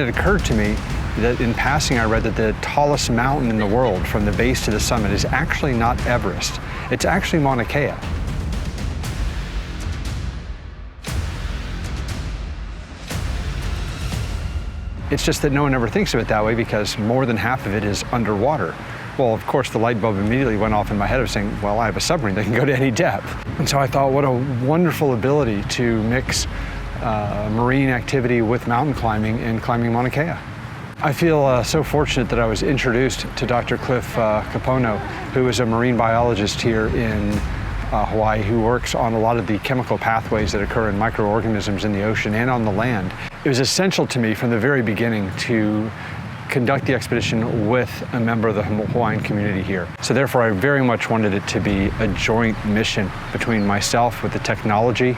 It occurred to me that in passing I read that the tallest mountain in the world from the base to the summit is actually not Everest. It's actually Mauna Kea. It's just that no one ever thinks of it that way because more than half of it is underwater. Well, of course, the light bulb immediately went off in my head of saying, well, I have a submarine that can go to any depth. And so I thought, what a wonderful ability to mix marine activity with mountain climbing and climbing Mauna Kea. I feel so fortunate that I was introduced to Dr. Clifford Kapono, who is a marine biologist here in Hawaii, who works on a lot of the chemical pathways that occur in microorganisms in the ocean and on the land. It was essential to me from the very beginning to conduct the expedition with a member of the Hawaiian community here. So therefore, I very much wanted it to be a joint mission between myself with the technology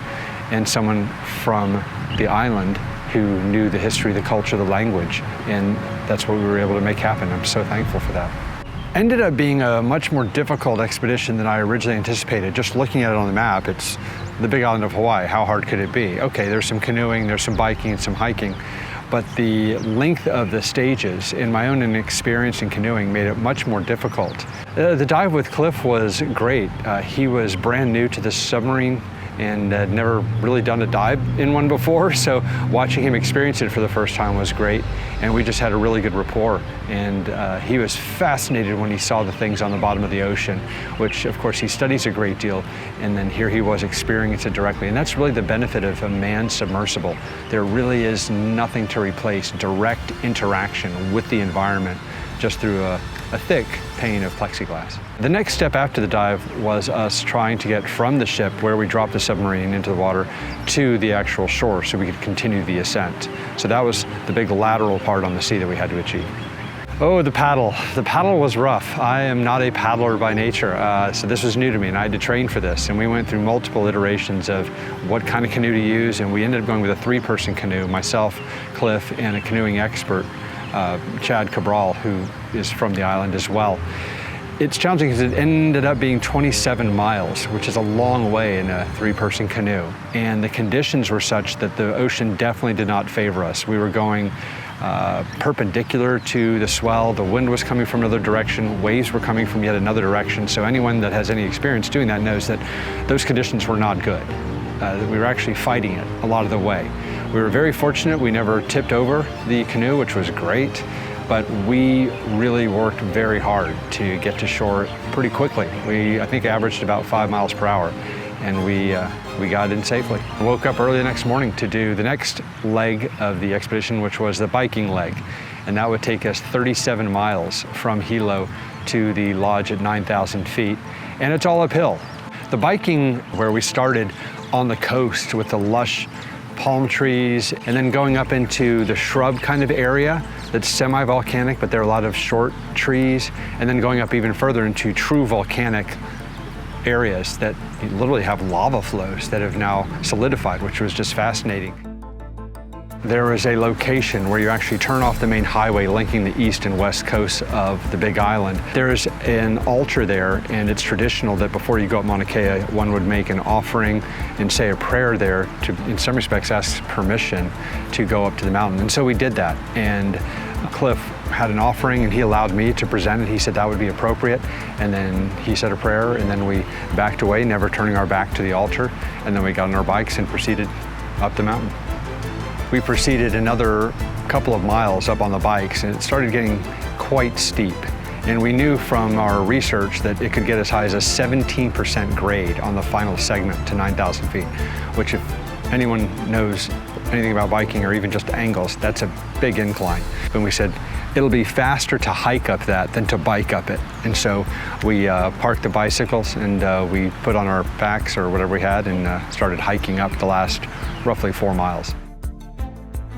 and someone from the island who knew the history, the culture, the language, and that's what we were able to make happen. I'm so thankful for that. Ended up being a much more difficult expedition than I originally anticipated. Just looking at it on the map, it's the big island of Hawaii. How hard could it be? Okay, there's some canoeing, there's some biking, some hiking, but the length of the stages in my own inexperience in canoeing made it much more difficult. The dive with Cliff was great. He was brand new to the submarine and had never really done a dive in one before, so watching him experience it for the first time was great, and we just had a really good rapport. And he was fascinated when he saw the things on the bottom of the ocean, which of course he studies a great deal, and then here he was experiencing it directly. And that's really the benefit of a manned submersible. There really is nothing to replace direct interaction with the environment just through a thick pane of plexiglass. The next step after the dive was us trying to get from the ship where we dropped the submarine into the water to the actual shore so we could continue the ascent. So that was the big lateral part on the sea that we had to achieve. Oh, the paddle. The paddle was rough. I am not a paddler by nature, so this was new to me and I had to train for this. And we went through multiple iterations of what kind of canoe to use, and we ended up going with a 3-person canoe, myself, Cliff, and a canoeing expert, Chad Cabral, who is from the island as well. It's challenging because it ended up being 27 miles, which is a long way in a 3-person canoe. And the conditions were such that the ocean definitely did not favor us. We were going perpendicular to the swell, the wind was coming from another direction, waves were coming from yet another direction. So anyone that has any experience doing that knows that those conditions were not good. We were actually fighting it a lot of the way. We were very fortunate. We never tipped over the canoe, which was great, but we really worked very hard to get to shore pretty quickly. I think, averaged about 5 miles per hour, and we got in safely. I woke up early the next morning to do the next leg of the expedition, which was the biking leg, and that would take us 37 miles from Hilo to the lodge at 9,000 feet, and it's all uphill. The biking, where we started on the coast with the lush palm trees, and then going up into the shrub kind of area that's semi-volcanic, but there are a lot of short trees, and then going up even further into true volcanic areas that literally have lava flows that have now solidified, which was just fascinating. There is a location where you actually turn off the main highway linking the east and west coasts of the Big Island. There's an altar there, and it's traditional that before you go up Mauna Kea, one would make an offering and say a prayer there to, in some respects, ask permission to go up to the mountain. And so we did that, and Cliff had an offering and he allowed me to present it. He said that would be appropriate, and then he said a prayer, and then we backed away, never turning our back to the altar, and then we got on our bikes and proceeded up the mountain. We proceeded another couple of miles up on the bikes, and it started getting quite steep. And we knew from our research that it could get as high as a 17% grade on the final segment to 9,000 feet, which, if anyone knows anything about biking or even just angles, that's a big incline. And we said, it'll be faster to hike up that than to bike up it. And so we parked the bicycles and we put on our packs or whatever we had and started hiking up the last roughly 4 miles.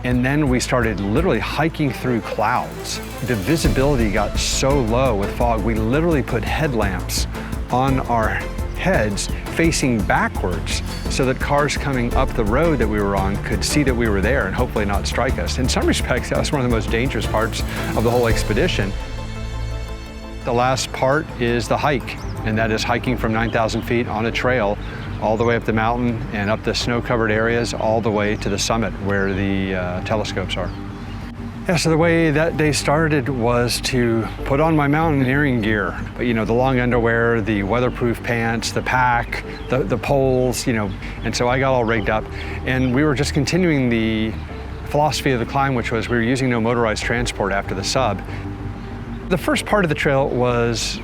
And then we started literally hiking through clouds. The visibility got so low with fog, we literally put headlamps on our heads facing backwards so that cars coming up the road that we were on could see that we were there and hopefully not strike us. In some respects, that was one of the most dangerous parts of the whole expedition. The last part is the hike, and that is hiking from 9,000 feet on a trail all the way up the mountain and up the snow-covered areas all the way to the summit where the telescopes are. Yeah, so the way that day started was to put on my mountaineering gear. But, you know, the long underwear, the weatherproof pants, the pack, the poles, you know, and so I got all rigged up. And we were just continuing the philosophy of the climb, which was we were using no motorized transport after the sub. The first part of the trail was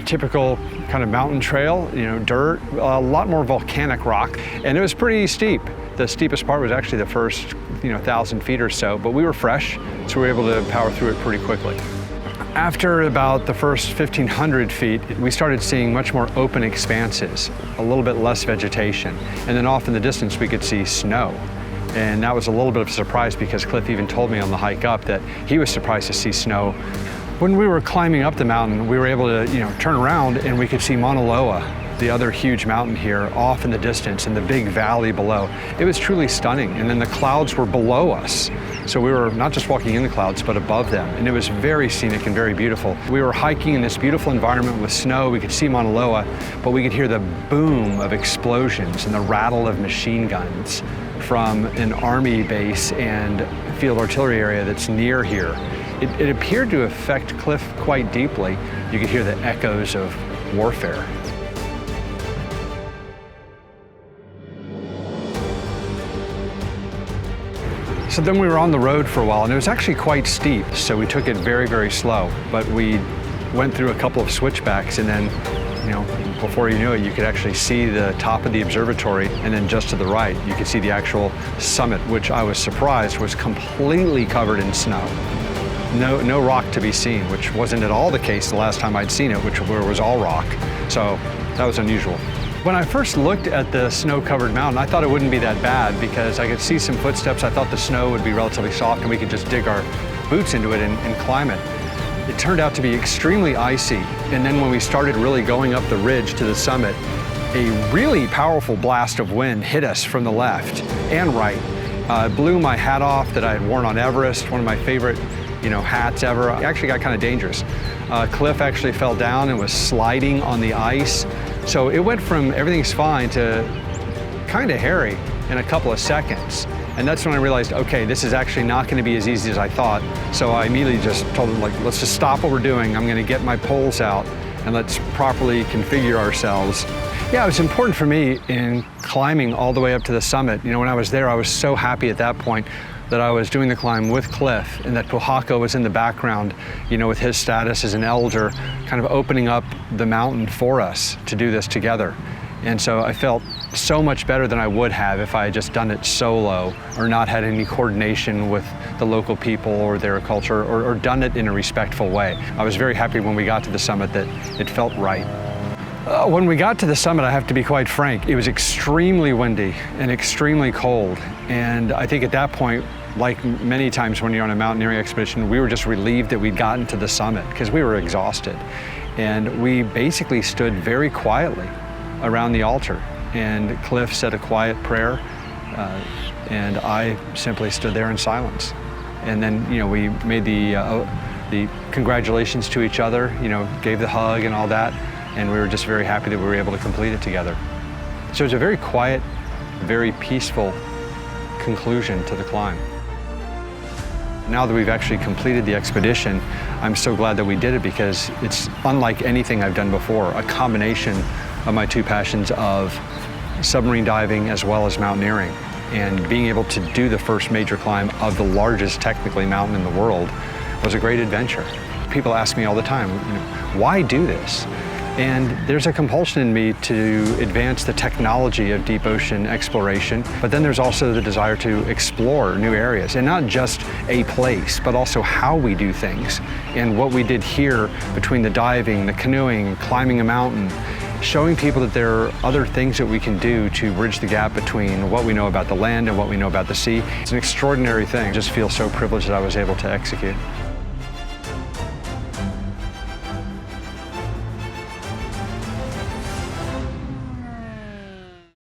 typical kind of mountain trail, you know, dirt, a lot more volcanic rock, and it was pretty steep. The steepest part was actually the first, 1,000 feet or so, but we were fresh, so we were able to power through it pretty quickly. After about the first 1,500 feet, we started seeing much more open expanses, a little bit less vegetation, and then off in the distance we could see snow. And that was a little bit of a surprise because Cliff even told me on the hike up that he was surprised to see snow. When we were climbing up the mountain, we were able to, turn around and we could see Mauna Kea, the other huge mountain here, off in the distance, and the big valley below. It was truly stunning, and then the clouds were below us. So we were not just walking in the clouds, but above them, and it was very scenic and very beautiful. We were hiking in this beautiful environment with snow. We could see Mauna Kea, but we could hear the boom of explosions and the rattle of machine guns from an army base and field artillery area that's near here. It appeared to affect Cliff quite deeply. You could hear the echoes of warfare. So then we were on the road for a while, and it was actually quite steep, so we took it very, very slow. But we went through a couple of switchbacks, and then, before you knew it, you could actually see the top of the observatory, and then just to the right, you could see the actual summit, which I was surprised was completely covered in snow. No rock to be seen, which wasn't at all the case the last time I'd seen it, where it was all rock. So that was unusual. When I first looked at the snow-covered mountain, I thought it wouldn't be that bad because I could see some footsteps. I thought the snow would be relatively soft and we could just dig our boots into it and climb it. It turned out to be extremely icy. And then when we started really going up the ridge to the summit, a really powerful blast of wind hit us from the left and right. It blew my hat off that I had worn on Everest, one of my favorite hats ever. It actually got kind of dangerous. Cliff actually fell down and was sliding on the ice. So it went from everything's fine to kind of hairy in a couple of seconds. And that's when I realized, okay, this is actually not going to be as easy as I thought. So I immediately just told him, let's just stop what we're doing. I'm going to get my poles out and let's properly configure ourselves. Yeah, it was important for me in climbing all the way up to the summit. When I was there, I was so happy at that point that I was doing the climb with Cliff and that Pohaka was in the background, with his status as an elder, kind of opening up the mountain for us to do this together. And so I felt so much better than I would have if I had just done it solo or not had any coordination with the local people or their culture or done it in a respectful way. I was very happy when we got to the summit that it felt right. When we got to the summit, I have to be quite frank, it was extremely windy and extremely cold. And I think at that point, like many times when you're on a mountaineering expedition, we were just relieved that we'd gotten to the summit because we were exhausted. And we basically stood very quietly around the altar. And Cliff said a quiet prayer, and I simply stood there in silence. And then, we made the congratulations to each other, gave the hug and all that. And we were just very happy that we were able to complete it together. So it was a very quiet, very peaceful conclusion to the climb. Now that we've actually completed the expedition, I'm so glad that we did it because it's unlike anything I've done before, a combination of my two passions of submarine diving as well as mountaineering. And being able to do the first major climb of the largest technically mountain in the world was a great adventure. People ask me all the time, why do this? And there's a compulsion in me to advance the technology of deep ocean exploration, but then there's also the desire to explore new areas, and not just a place, but also how we do things. And what we did here between the diving, the canoeing, climbing a mountain, showing people that there are other things that we can do to bridge the gap between what we know about the land and what we know about the sea. It's an extraordinary thing. I just feel so privileged that I was able to execute.